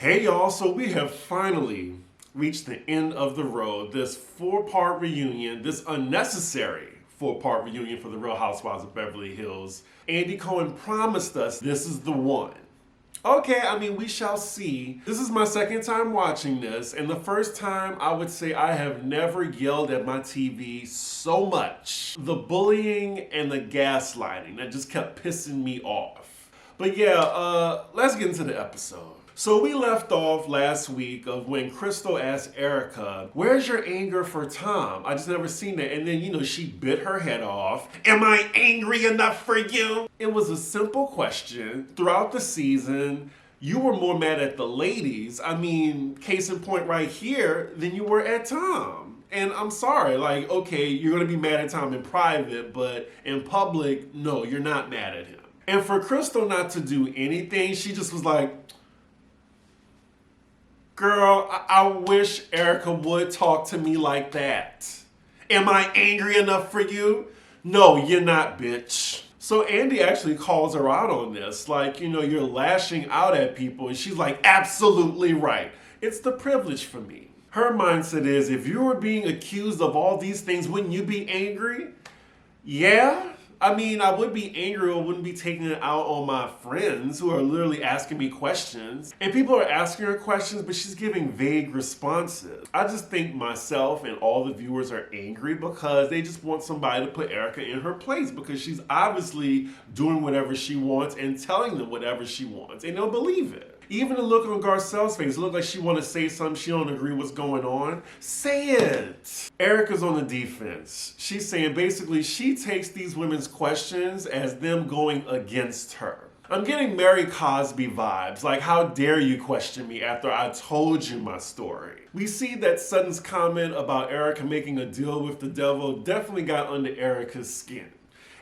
Hey y'all, so we have finally reached the end of the road. This 4-part reunion, this unnecessary 4-part reunion for the Real Housewives of Beverly Hills. Andy Cohen promised us this is the one. Okay, I mean, we shall see. This is my second time watching this, and the first time I would say I have never yelled at my TV so much. The bullying and the gaslighting, that just kept pissing me off. But yeah, let's get into the episode. So we left off last week of when Crystal asked Erica, where's your anger for Tom? I just never seen that. And then, she bit her head off. Am I angry enough for you? It was a simple question. Throughout the season, you were more mad at the ladies. I mean, case in point right here, than you were at Tom. And I'm sorry, okay, you're gonna be mad at Tom in private, but in public, no, you're not mad at him. And for Crystal not to do anything, she just was like, girl, I wish Erica would talk to me like that. Am I angry enough for you? No, you're not, bitch. So Andy actually calls her out on this. You're lashing out at people. And she's like, absolutely right. It's the privilege for me. Her mindset is, if you were being accused of all these things, wouldn't you be angry? Yeah. I mean, I would be angry or wouldn't be taking it out on my friends who are literally asking me questions. And people are asking her questions, but she's giving vague responses. I just think myself and all the viewers are angry because they just want somebody to put Erica in her place because she's obviously doing whatever she wants and telling them whatever she wants, and they'll believe it. Even the look on Garcelle's face, it looked like she want to say something she don't agree what's going on. Say it. Erica's on the defense. She's saying basically she takes these women's questions as them going against her. I'm getting Mary Cosby vibes, like how dare you question me after I told you my story. We see that Sutton's comment about Erica making a deal with the devil definitely got under Erica's skin.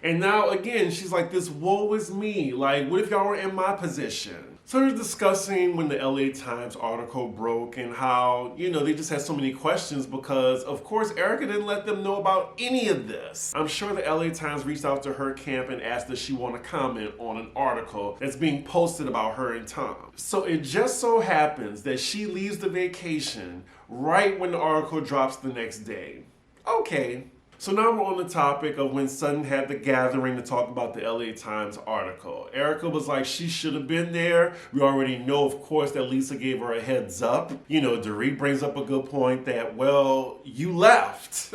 And now again, she's like, this woe is me. Like, what if y'all were in my position? So they're discussing when the LA Times article broke and how, they just had so many questions because, of course, Erica didn't let them know about any of this. I'm sure the LA Times reached out to her camp and asked does she want to comment on an article that's being posted about her and Tom. So it just so happens that she leaves the vacation right when the article drops the next day. Okay. So now we're on the topic of when Sutton had the gathering to talk about the LA Times article. Erica was like, she should have been there. We already know, of course, that Lisa gave her a heads up. Dorit brings up a good point that, well, you left.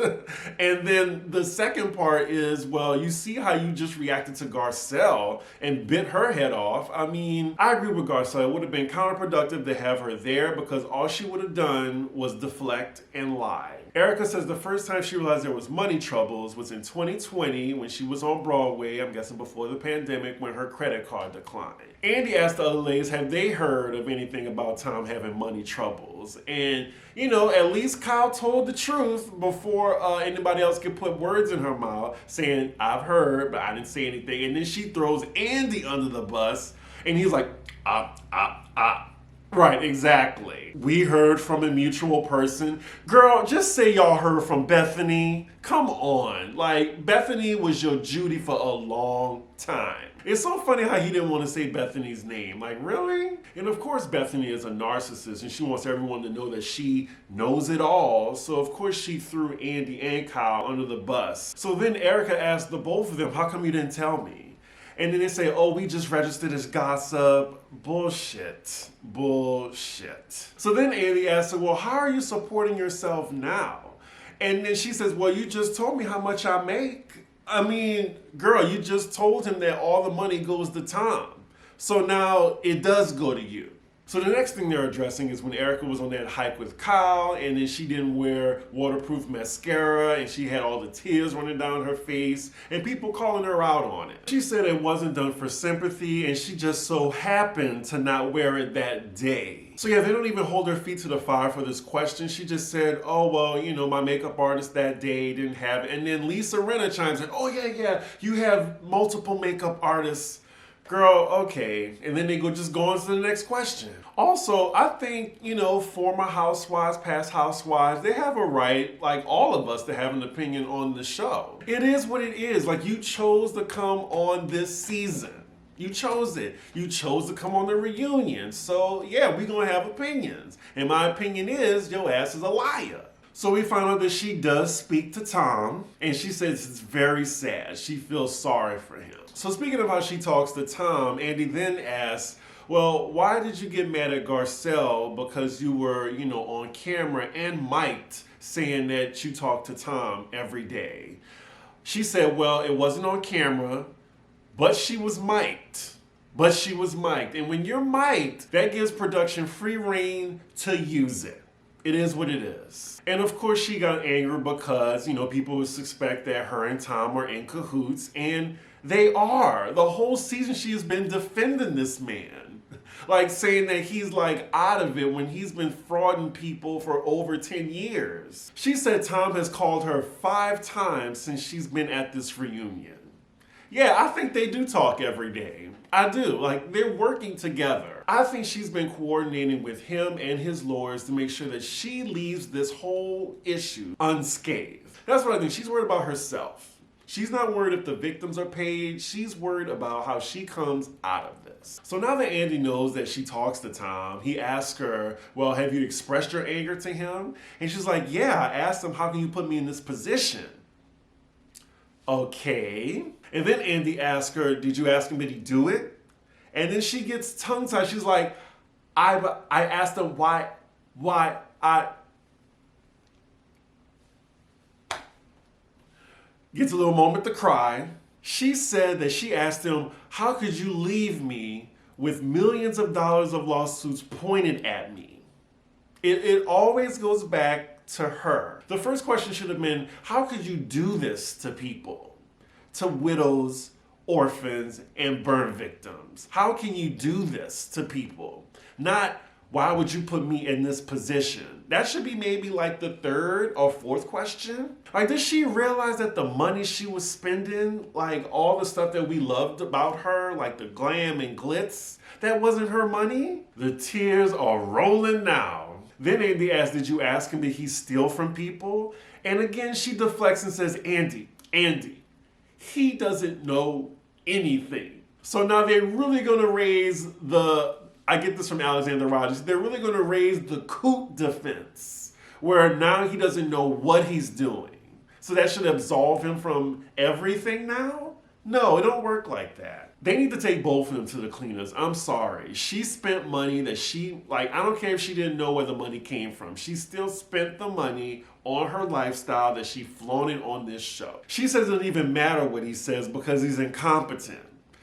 And then the second part is, well, you see how you just reacted to Garcelle and bit her head off. I mean, I agree with Garcelle. It would have been counterproductive to have her there because all she would have done was deflect and lie. Erica says the first time she realized there was money troubles was in 2020 when she was on Broadway, I'm guessing before the pandemic, when her credit card declined. Andy asked the other ladies, have they heard of anything about Tom having money troubles? And, at least Kyle told the truth before anybody else could put words in her mouth, saying, I've heard, but I didn't say anything. And then she throws Andy under the bus, and he's like, Right, exactly. We heard from a mutual person. Girl, just say y'all heard from Bethany. Come on. Bethany was your Judy for a long time. It's so funny how he didn't want to say Bethany's name. Really? And of course Bethany is a narcissist and she wants everyone to know that she knows it all. So of course she threw Andy and Kyle under the bus. So then Erica asked the both of them, how come you didn't tell me? And then they say, oh, we just registered as gossip. Bullshit. So then Andy asks her, well, how are you supporting yourself now? And then she says, well, you just told me how much I make. I mean, girl, you just told him that all the money goes to Tom. So now it does go to you. So the next thing they're addressing is when Erica was on that hike with Kyle and then she didn't wear waterproof mascara and she had all the tears running down her face and people calling her out on it. She said it wasn't done for sympathy and she just so happened to not wear it that day. So yeah, they don't even hold her feet to the fire for this question. She just said, oh, well, my makeup artist that day didn't have it. And then Lisa Rinna chimes in, oh yeah, you have multiple makeup artists. Girl, okay. And then they just go on to the next question. Also, I think, former housewives, past housewives, they have a right, like all of us, to have an opinion on the show. It is what it is. You chose to come on this season. You chose it. You chose to come on the reunion. So yeah, we're gonna have opinions. And my opinion is your ass is a liar. So we find out that she does speak to Tom, and she says it's very sad. She feels sorry for him. So speaking of how she talks to Tom, Andy then asks, well, why did you get mad at Garcelle? Because you were, on camera and mic'd saying that you talk to Tom every day. She said, well, it wasn't on camera, but she was mic'd. And when you're mic'd, that gives production free reign to use it. It is what it is. And of course she got angry because, people would suspect that her and Tom are in cahoots, and they are. The whole season she has been defending this man. Like saying that he's like out of it when he's been frauding people for over 10 years. She said Tom has called her 5 times since she's been at this reunion. Yeah, I think they do talk every day. I do. Like, they're working together. I think she's been coordinating with him and his lawyers to make sure that she leaves this whole issue unscathed. That's what I think. She's worried about herself. She's not worried if the victims are paid. She's worried about how she comes out of this. So now that Andy knows that she talks to Tom, he asks her, well, have you expressed your anger to him? And she's like, yeah, I asked him, how can you put me in this position? Okay. And then Andy asks her, did you ask him, did he do it? And then she gets tongue-tied. She's like, I asked him why I... Gets a little moment to cry. She said that she asked him, how could you leave me with millions of dollars of lawsuits pointed at me? It always goes back to her. The first question should have been, how could you do this to people? To widows, orphans, and burn victims? How can you do this to people? Not, why would you put me in this position? That should be maybe like the 3rd or 4th question. Like, did she realize that the money she was spending, like all the stuff that we loved about her, like the glam and glitz, that wasn't her money? The tears are rolling now. Then Andy asks, did you ask him, did he steal from people? And again, she deflects and says, Andy, he doesn't know anything. So now they're really gonna raise I get this from Alexander Rogers, they're really gonna raise the coup defense, where now he doesn't know what he's doing. So that should absolve him from everything now? No, it don't work like that. They need to take both of them to the cleaners. I'm sorry. She spent money that I don't care if she didn't know where the money came from. She still spent the money on her lifestyle that she flaunted on this show. She says it doesn't even matter what he says because he's incompetent.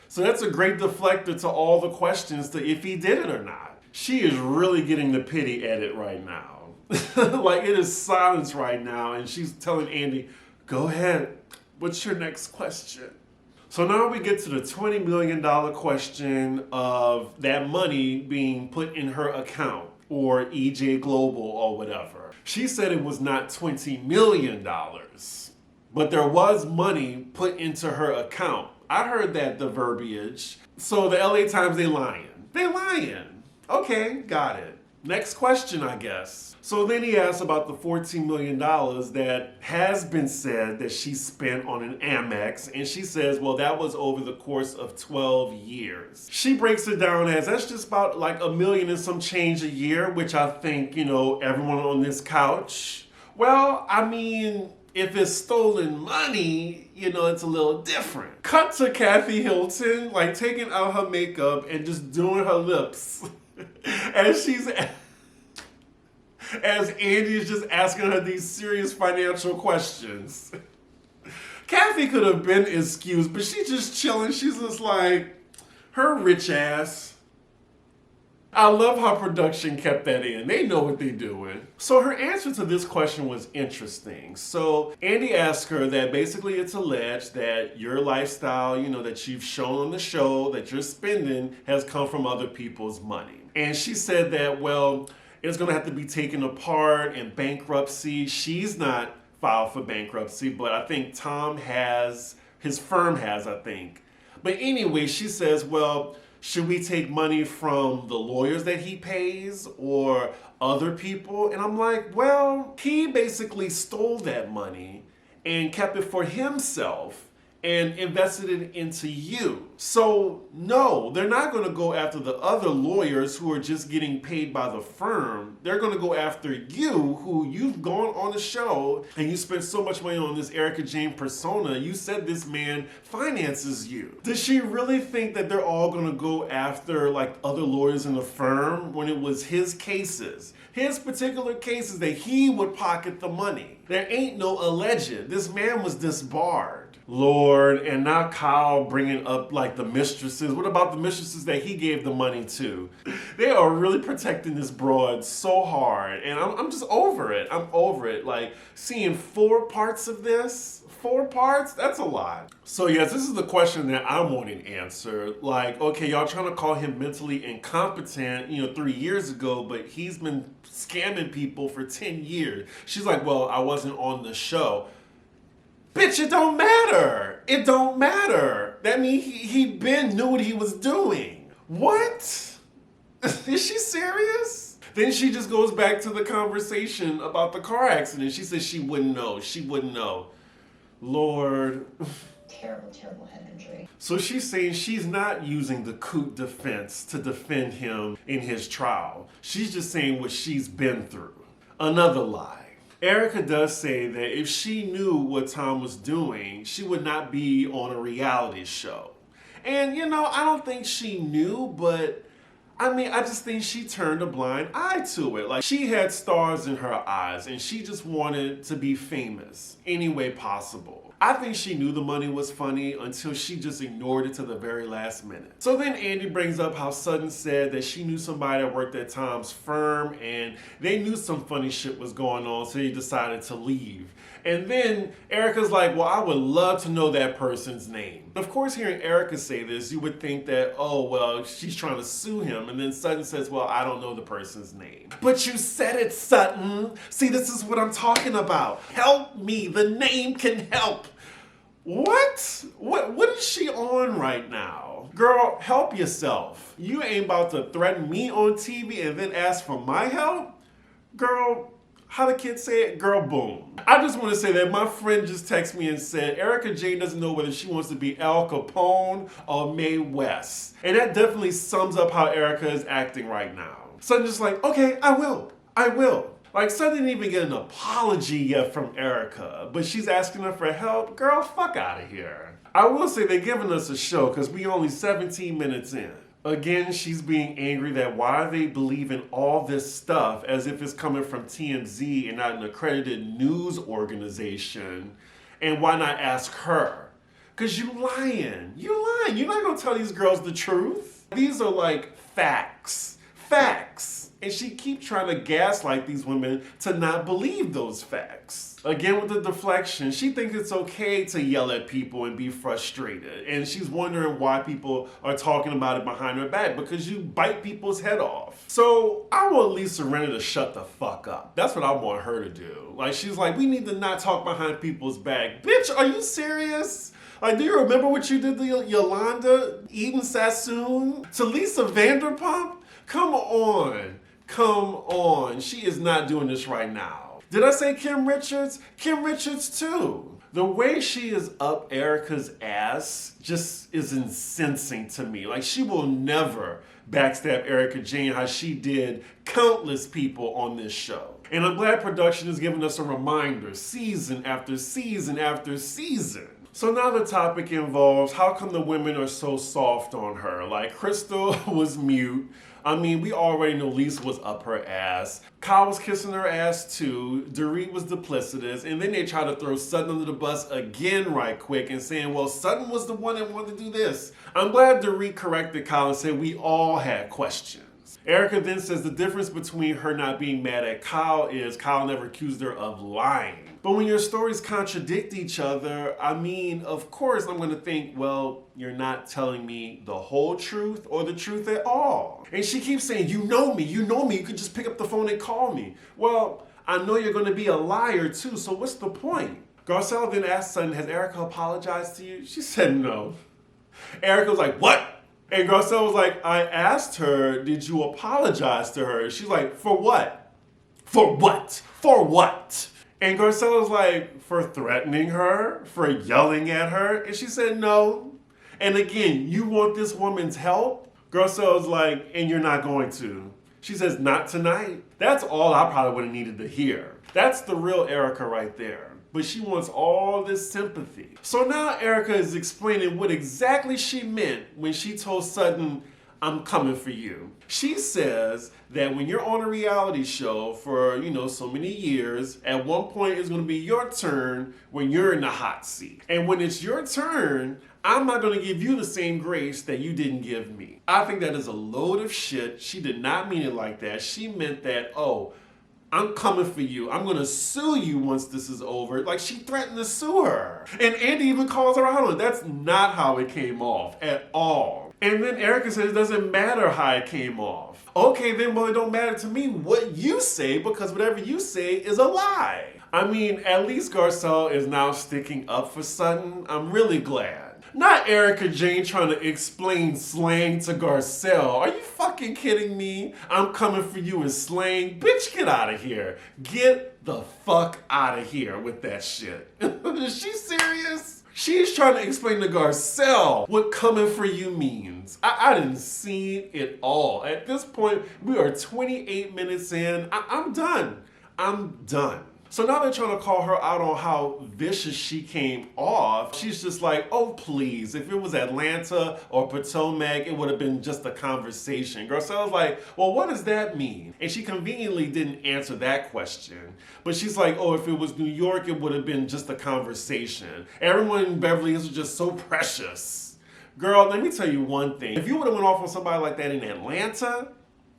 So that's a great deflector to all the questions to if he did it or not. She is really getting the pity edit right now. Like, it is silence right now, and she's telling Andy, go ahead, what's your next question? So now we get to the $20 million question of that money being put in her account, or EJ Global or whatever. She said it was not $20 million, but there was money put into her account. I heard that, the verbiage. So the LA Times, they lying. They lying. Okay, got it. Next question, I guess. So then he asks about the $14 million that has been said that she spent on an Amex, and she says, well, that was over the course of 12 years. She breaks it down as, that's just about like $1 million and some change a year, which I think, everyone on this couch. Well, I mean, if it's stolen money, it's a little different. Cut to Kathy Hilton, like taking out her makeup and just doing her lips. As Andy is just asking her these serious financial questions. Kathy could have been excused, but she's just chilling. She's just like, her rich ass. I love how production kept that in. They know what they're doing. So her answer to this question was interesting. So Andy asked her that basically it's alleged that your lifestyle, that you've shown on the show, that you're spending, has come from other people's money. And she said that, well, it's gonna have to be taken apart in bankruptcy. She's not filed for bankruptcy, but I think Tom has, his firm has, I think. But anyway, she says, well, should we take money from the lawyers that he pays or other people? And I'm like, well, he basically stole that money and kept it for himself and invested it into you. So, no, they're not going to go after the other lawyers who are just getting paid by the firm. They're going to go after you, who you've gone on the show and you spent so much money on this Erica Jane persona. You said this man finances you. Does she really think that they're all going to go after like other lawyers in the firm when it was his cases? His particular cases that he would pocket the money. There ain't no alleged. This man was disbarred. Lord, and now Kyle bringing up like the mistresses. What about the mistresses that he gave the money to? They are really protecting this broad so hard, and I'm just over it. I'm over it. Like seeing 4 parts of this. 4 parts? That's a lot. So yes, this is the question that I'm wanting answered. Like, okay, y'all trying to call him mentally incompetent, 3 years ago, but he's been scamming people for 10 years. She's like, well, I wasn't on the show. Bitch, it don't matter. It don't matter. That means he been knew what he was doing. What? Is she serious? Then she just goes back to the conversation about the car accident. She says she wouldn't know. She wouldn't know. Lord. Terrible, terrible head injury. So she's saying she's not using the coup defense to defend him in his trial. She's just saying what she's been through. Another lie. Erica does say that if she knew what Tom was doing, she would not be on a reality show. And, I don't think she knew, but I just think she turned a blind eye to it. Like, she had stars in her eyes, and she just wanted to be famous any way possible. I think she knew the money was funny until she just ignored it to the very last minute. So then Andy brings up how Sutton said that she knew somebody that worked at Tom's firm and they knew some funny shit was going on, so they decided to leave. And then Erica's like, well, I would love to know that person's name. Of course, hearing Erica say this, you would think that, oh, well, she's trying to sue him. And then Sutton says, well, I don't know the person's name. But you said it, Sutton. See, this is what I'm talking about. Help me. The name can help. What? What is she on right now? Girl, help yourself. You ain't about to threaten me on TV and then ask for my help? Girl, how the kids say it? Girl, boom. I just want to say that my friend just texted me and said Erica Jane doesn't know whether she wants to be Al Capone or Mae West. And that definitely sums up how Erica is acting right now. So I'm just like, okay, I will. Like, Sutton didn't even get an apology yet from Erica, but she's asking her for help. Girl, fuck out of here. I will say they're giving us a show because we only 17 minutes in. Again, she's being angry that why they believe in all this stuff as if it's coming from TMZ and not an accredited news organization. And why not ask her? Because you lying. You're not going to tell these girls the truth. These are like facts. And she keeps trying to gaslight these women to not believe those facts. Again with the deflection, she thinks it's okay to yell at people and be frustrated. And she's wondering why people are talking about it behind her back, because you bite people's head off. So I want Lisa Rinna to shut the fuck up. That's what I want her to do. Like, she's like, we need to not talk behind people's back. Bitch, are you serious? Like, do you remember what you did to Yolanda, Eden Sassoon, to Lisa Vanderpump? Come on. She is not doing this right now. Did I say Kim Richards? Kim Richards too. The way she is up Erica's ass just is incensing to me. Like, she will never backstab Erica Jane how she did countless people on this show. And I'm glad production is giving us a reminder season after season after season. So now the topic involves how come the women are so soft on her? Like, Crystal was mute. We already know Lisa was up her ass. Kyle was kissing her ass too. Dorit was duplicitous. And then they try to throw Sutton under the bus again right quick and saying, well, Sutton was the one that wanted to do this. I'm glad Dorit corrected Kyle and said we all had questions. Erica then says the difference between her not being mad at Kyle is Kyle never accused her of lying. But when your stories contradict each other, of course I'm going to think, well, you're not telling me the whole truth or the truth at all. And she keeps saying, you know me, you could just pick up the phone and call me. Well, I know you're going to be a liar too, so what's the point? Garcelle then asked Sutton, has Erica apologized to you? She said no. Erica was like, what? And Garcelle was like, I asked her, did you apologize to her? She's like, for what? For what? For what? And Garcelle was like, for threatening her, for yelling at her. And she said no. And again, you want this woman's help? Garcelle's like, and you're not going to. She says, not tonight. That's all I probably would have needed to hear. That's the real Erica right there. But she wants all this sympathy. So now Erica is explaining what exactly she meant when she told Sutton, I'm coming for you. She says that when you're on a reality show for, so many years, at one point it's gonna be your turn when you're in the hot seat. And when it's your turn, I'm not gonna give you the same grace that you didn't give me. I think that is a load of shit. She did not mean it like that. She meant that, I'm coming for you. I'm gonna sue you once this is over. Like, she threatened to sue her. And Andy even calls her out on it. That's not how it came off at all. And then Erica says it doesn't matter how it came off. Okay, then, well, it don't matter to me what you say, because whatever you say is a lie. I mean, at least Garcelle is now sticking up for Sutton. I'm really glad. Not Erica Jane trying to explain slang to Garcelle. Are you fucking kidding me? I'm coming for you in slang. Bitch, get out of here. Get the fuck out of here with that shit. Is she serious? She's trying to explain to Garcelle what coming for you means. I didn't see it all. At this point, we are 28 minutes in. I'm done. I'm done. So now they're trying to call her out on how vicious she came off. She's just like, oh, please. If it was Atlanta or Potomac, it would have been just a conversation. Garcelle's like, well, what does that mean? And she conveniently didn't answer that question. But she's like, oh, if it was New York, it would have been just a conversation. Everyone in Beverly is just so precious. Girl, let me tell you one thing. If you would have went off on somebody like that in Atlanta,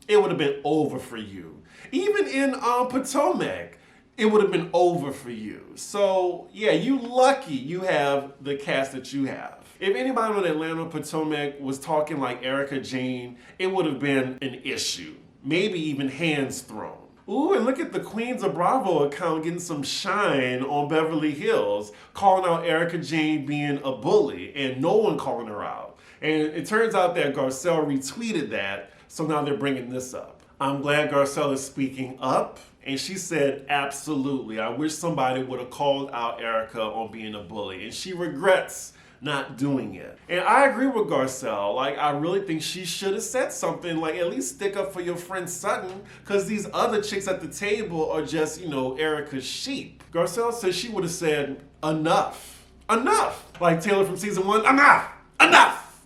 it would have been over for you. Even in Potomac, it would have been over for you. So yeah, you lucky you have the cast that you have. If anybody on Atlanta Potomac was talking like Erica Jane, it would have been an issue. Maybe even hands thrown. Ooh, and look at the Queens of Bravo account getting some shine on Beverly Hills, calling out Erica Jane being a bully and no one calling her out. And it turns out that Garcelle retweeted that, so now they're bringing this up. I'm glad Garcelle is speaking up. And she said, absolutely. I wish somebody would have called out Erica on being a bully. And she regrets not doing it. And I agree with Garcelle. Like, I really think she should have said something, like, at least stick up for your friend Sutton, because these other chicks at the table are just, Erica's sheep. Garcelle says she would have said, enough. Enough. Like Taylor from season 1, enough. Enough.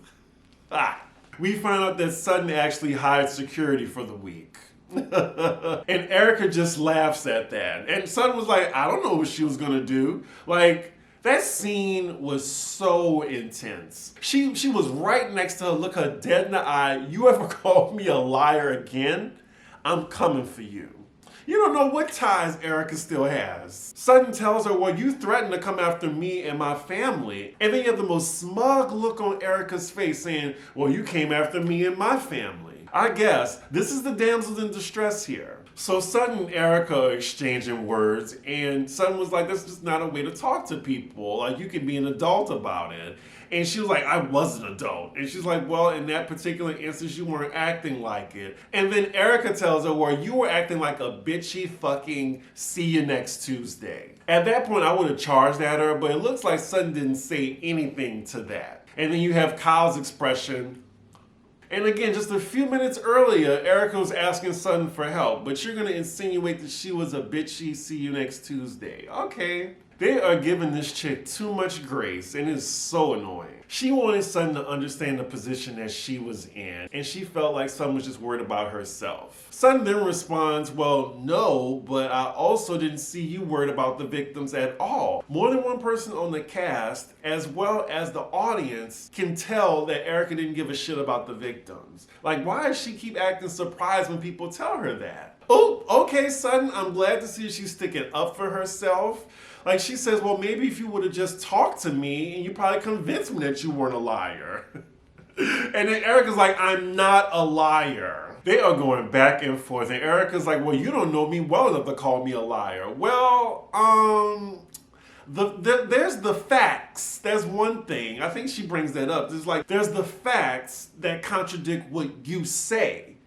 We find out that Sutton actually hired security for the week. And Erica just laughs at that. And Sutton was like, I don't know what she was gonna do. Like, that scene was so intense. She was right next to her, look her dead in the eye. You ever call me a liar again? I'm coming for you. You don't know what ties Erica still has. Sutton tells her, well, you threatened to come after me and my family. And then you have the most smug look on Erica's face saying, well, you came after me and my family. I guess this is the damsels in distress here. So Sutton and Erica are exchanging words, and Sutton was like, that's just not a way to talk to people. Like, you can be an adult about it. And she was like, I was an adult. And she's like, well, in that particular instance, you weren't acting like it. And then Erica tells her, well, you were acting like a bitchy fucking see you next Tuesday. At that point, I would have charged at her, but it looks like Sutton didn't say anything to that. And then you have Kyle's expression. And again, just a few minutes earlier, Erica was asking Sutton for help, but you're gonna insinuate that she was a bitchy see you next Tuesday. Okay. They are giving this chick too much grace, and it's so annoying. She wanted Sutton to understand the position that she was in, and she felt like Sutton was just worried about herself. Sutton then responds, well, no, but I also didn't see you worried about the victims at all. More than one person on the cast, as well as the audience, can tell that Erica didn't give a shit about the victims. Like, why does she keep acting surprised when people tell her that? Oh, okay, Sutton, I'm glad to see she's sticking up for herself. Like, she says, well, maybe if you would have just talked to me and you probably convinced me that you weren't a liar. And then Erica's like, I'm not a liar. They are going back and forth. And Erica's like, well, you don't know me well enough to call me a liar. Well, there's the facts. That's one thing. I think she brings that up. There's the facts that contradict what you say.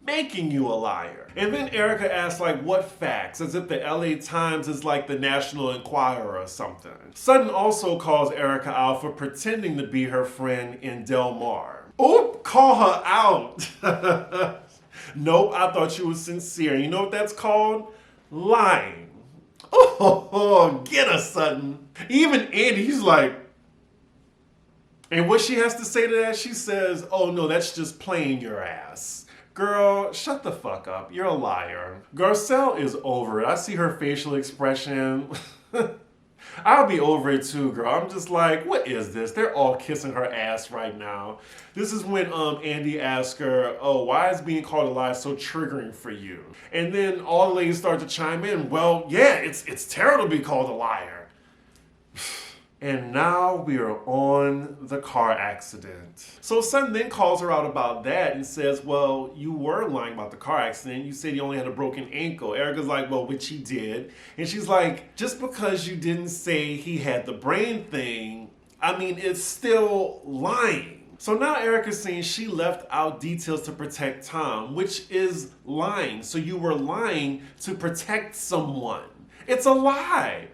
making you a liar. And then Erica asks like, what facts? As if the LA Times is like the National Enquirer or something. Sutton also calls Erica out for pretending to be her friend in Del Mar. Oop, call her out. Nope, I thought you were sincere. You know what that's called? Lying. Oh, get her, Sutton. Even Andy, he's like, and what she has to say to that, she says, oh no, that's just playing your ass. Girl, shut the fuck up. You're a liar. Garcelle is over it. I see her facial expression. I'll be over it too, girl. I'm just like, what is this? They're all kissing her ass right now. This is when Andy asks her, oh, why is being called a liar so triggering for you? And then all the ladies start to chime in. Well, yeah, it's terrible to be called a liar. And now we are on the car accident. So Sutton then calls her out about that and says, well, you were lying about the car accident. You said he only had a broken ankle. Erica's like, well, which he did. And she's like, just because you didn't say he had the brain thing, I mean, it's still lying. So now Erica's saying she left out details to protect Tom, which is lying. So you were lying to protect someone. It's a lie.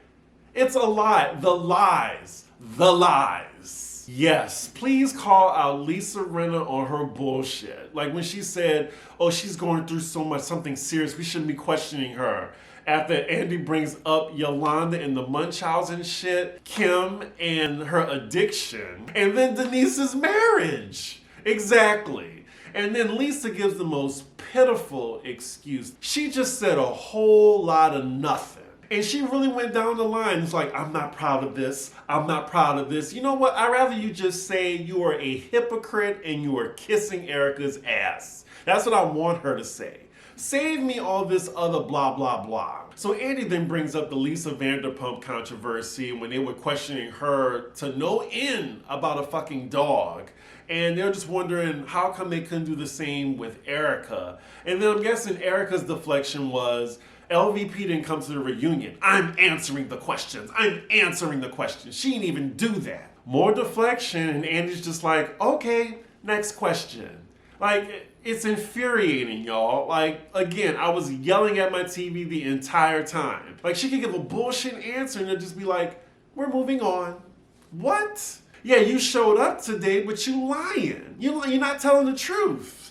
It's a lie. The lies. The lies. Yes, please call out Lisa Rinna on her bullshit. Like when she said, oh, she's going through so much, something serious, we shouldn't be questioning her. After Andy brings up Yolanda and the Munchausen shit, Kim and her addiction, and then Denise's marriage. Exactly. And then Lisa gives the most pitiful excuse. She just said a whole lot of nothing. And she really went down the line. It's like, I'm not proud of this. I'm not proud of this. You know what? I'd rather you just say you are a hypocrite and you are kissing Erica's ass. That's what I want her to say. Save me all this other blah, blah, blah. So Andy then brings up the Lisa Vanderpump controversy when they were questioning her to no end about a fucking dog. And they're just wondering how come they couldn't do the same with Erica. And then I'm guessing Erica's deflection was, LVP didn't come to the reunion. I'm answering the questions. I'm answering the questions. She didn't even do that. More deflection, and Andy's just like, okay, next question. Like, it's infuriating, y'all. Like, again, I was yelling at my TV the entire time. Like, she could give a bullshit answer and it'd just be like, we're moving on. What? Yeah, you showed up today, but you lying. You're not telling the truth.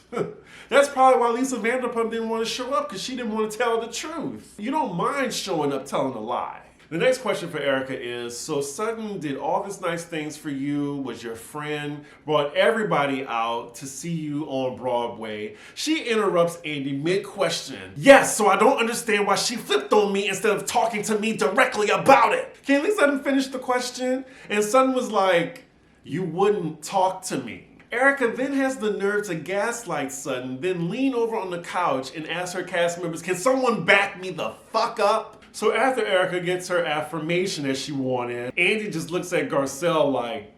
That's probably why Lisa Vanderpump didn't want to show up, because she didn't want to tell the truth. You don't mind showing up telling a lie. The next question for Erica is, so Sutton did all these nice things for you, was your friend, brought everybody out to see you on Broadway. She interrupts Andy mid-question. Yes, so I don't understand why she flipped on me instead of talking to me directly about it. Can you at least let him finish the question? And Sutton was like, you wouldn't talk to me. Erica then has the nerve to gaslight Sutton, then lean over on the couch and ask her cast members, can someone back me the fuck up? So after Erica gets her affirmation that she wanted, Andy just looks at Garcelle like,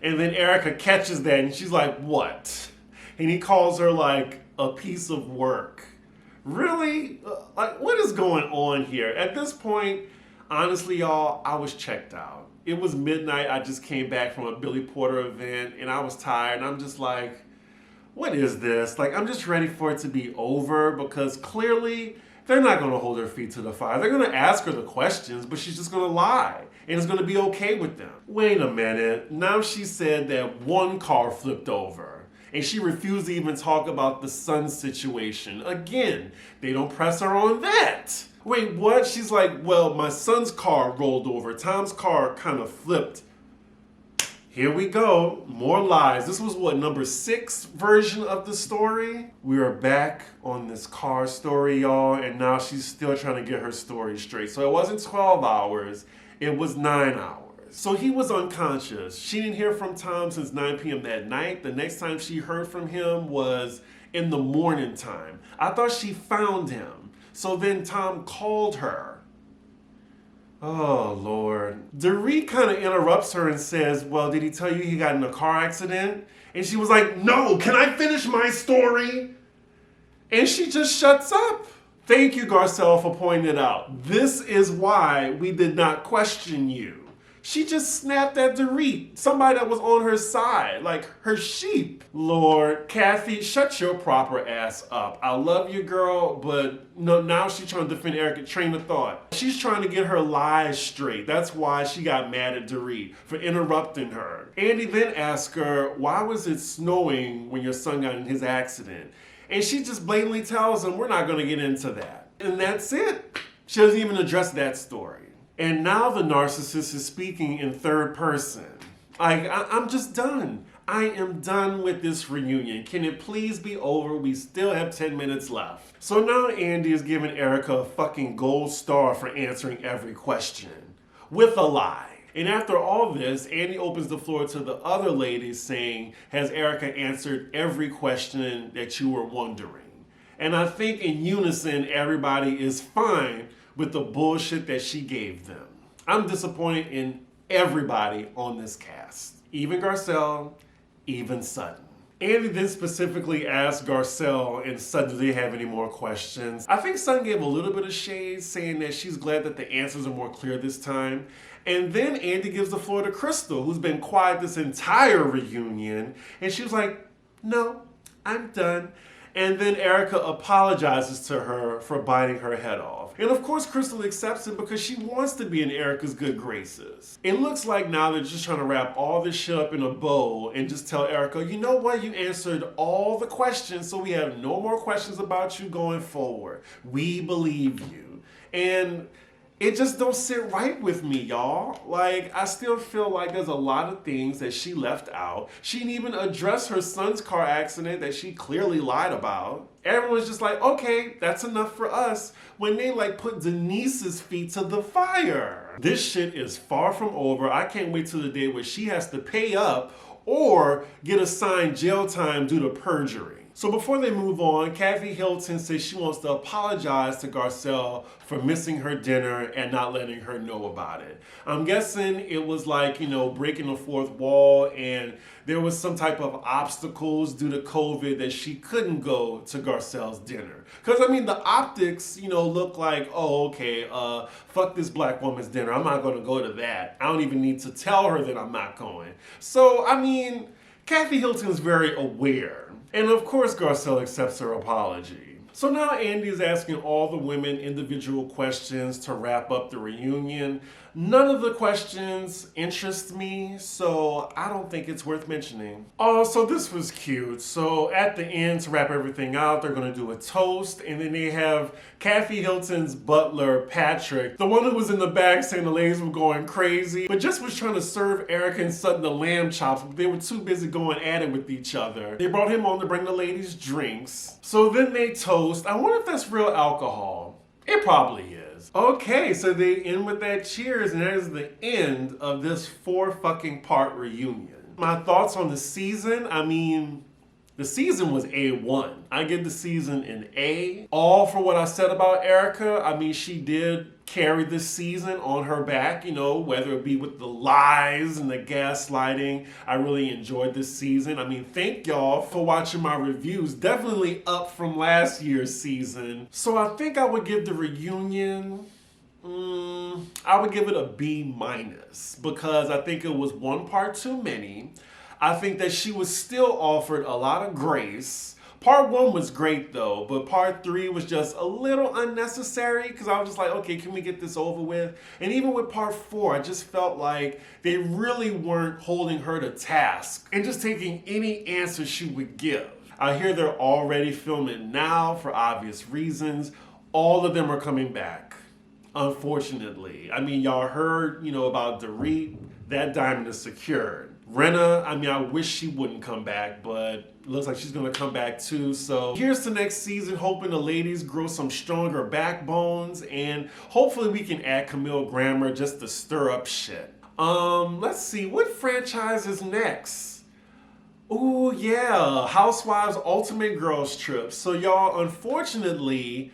and then Erica catches that and she's like, what? And he calls her like a piece of work. Really? Like, what is going on here? At this point, honestly, y'all, I was checked out. It was midnight. I just came back from a Billy Porter event and I was tired and I'm just like, what is this? Like, I'm just ready for it to be over because clearly they're not going to hold her feet to the fire. They're going to ask her the questions, but she's just going to lie and it's going to be okay with them. Wait a minute. Now she said that one car flipped over and she refused to even talk about the son situation. Again, they don't press her on that. Wait, what? She's like, well, my son's car rolled over. Tom's car kind of flipped. Here we go. More lies. This was what, number 6 version of the story? We are back on this car story, y'all, and now she's still trying to get her story straight. So it wasn't 12 hours, it was 9 hours. So he was unconscious. She didn't hear from Tom since 9 p.m. that night. The next time she heard from him was in the morning time. I thought she found him. So then Tom called her. Oh, Lord. Doree kind of interrupts her and says, well, did he tell you he got in a car accident? And she was like, no, can I finish my story? And she just shuts up. Thank you, Garcelle, for pointing it out. This is why we did not question you. She just snapped at Dorit, somebody that was on her side, like her sheep. Lord, Kathy, shut your proper ass up. I love you, girl, but no, now she's trying to defend Erica's train of thought. She's trying to get her lies straight. That's why she got mad at Dorit for interrupting her. Andy then asked her, why was it snowing when your son got in his accident? And she just blatantly tells him, we're not going to get into that. And that's it. She doesn't even address that story. And now the narcissist is speaking in third person. I'm just done. I am done with this reunion. Can it please be over? We still have 10 minutes left. So now Andy is giving Erica a fucking gold star for answering every question. With a lie. And after all this, Andy opens the floor to the other ladies saying, has Erica answered every question that you were wondering? And I think in unison, everybody is fine with the bullshit that she gave them. I'm disappointed in everybody on this cast. Even Garcelle, even Sutton. Andy then specifically asked Garcelle and Sutton, do they have any more questions? I think Sutton gave a little bit of shade, saying that she's glad that the answers are more clear this time. And then Andy gives the floor to Crystal, who's been quiet this entire reunion. And she was like, no, I'm done. And then Erica apologizes to her for biting her head off. And of course, Crystal accepts it because she wants to be in Erica's good graces. It looks like now they're just trying to wrap all this shit up in a bow and just tell Erica, you know what? You answered all the questions, so we have no more questions about you going forward. We believe you. And it just don't sit right with me, y'all. Like, I still feel like there's a lot of things that she left out. She didn't even address her son's car accident that she clearly lied about. Everyone's just like, okay, that's enough for us, when they like put Denise's feet to the fire. This shit is far from over. I can't wait till the day where she has to pay up or get assigned jail time due to perjury. So before they move on, Kathy Hilton says she wants to apologize to Garcelle for missing her dinner and not letting her know about it. I'm guessing it was like, breaking the fourth wall, and there was some type of obstacles due to COVID that she couldn't go to Garcelle's dinner. Because, the optics, look like, oh, okay, fuck this black woman's dinner. I'm not going to go to that. I don't even need to tell her that I'm not going. So, Kathy Hilton's very aware. And of course, Garcelle accepts her apology. So now Andy is asking all the women individual questions to wrap up the reunion. None of the questions interest me, so I don't think it's worth mentioning. Oh, so this was cute. So at the end, to wrap everything out, they're going to do a toast, and then they have Kathy Hilton's butler, Patrick, the one who was in the back saying the ladies were going crazy, but just was trying to serve Erica and Sutton the lamb chops, but they were too busy going at it with each other. They brought him on to bring the ladies drinks. So then they toast. I wonder if that's real alcohol. It probably is. Okay, so they end with that cheers, and that is the end of this 4-fucking-part reunion. My thoughts on the season, the season was A1. I give the season an A. All for what I said about Erica. She did carry this season on her back, whether it be with the lies and the gaslighting. I really enjoyed this season. Thank y'all for watching my reviews. Definitely up from last year's season. So I think I would give the reunion, I would give it a B- because I think it was one part too many. I think that she was still offered a lot of grace. Part 1 was great though, but part 3 was just a little unnecessary because I was just like, okay, can we get this over with? And even with part 4, I just felt like they really weren't holding her to task and just taking any answer she would give. I hear they're already filming now for obvious reasons. All of them are coming back, unfortunately. Y'all heard, about Dorit. That diamond is secured. Renna, I wish she wouldn't come back, but it looks like she's going to come back too. So here's to next season, hoping the ladies grow some stronger backbones, and hopefully we can add Camille Grammer just to stir up shit. Let's see, what franchise is next? Ooh, yeah, Housewives Ultimate Girls Trip. So y'all, unfortunately,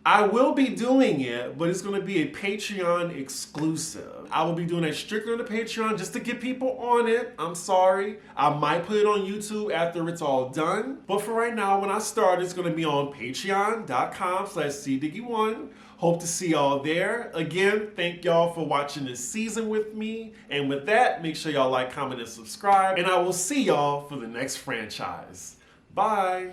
I will be doing it, but it's going to be a Patreon exclusive. I will be doing it strictly on the Patreon just to get people on it. I'm sorry. I might put it on YouTube after it's all done. But for right now, when I start, it's going to be on patreon.com/cdiggy1. Hope to see y'all there. Again, thank y'all for watching this season with me. And with that, make sure y'all like, comment, and subscribe. And I will see y'all for the next franchise. Bye.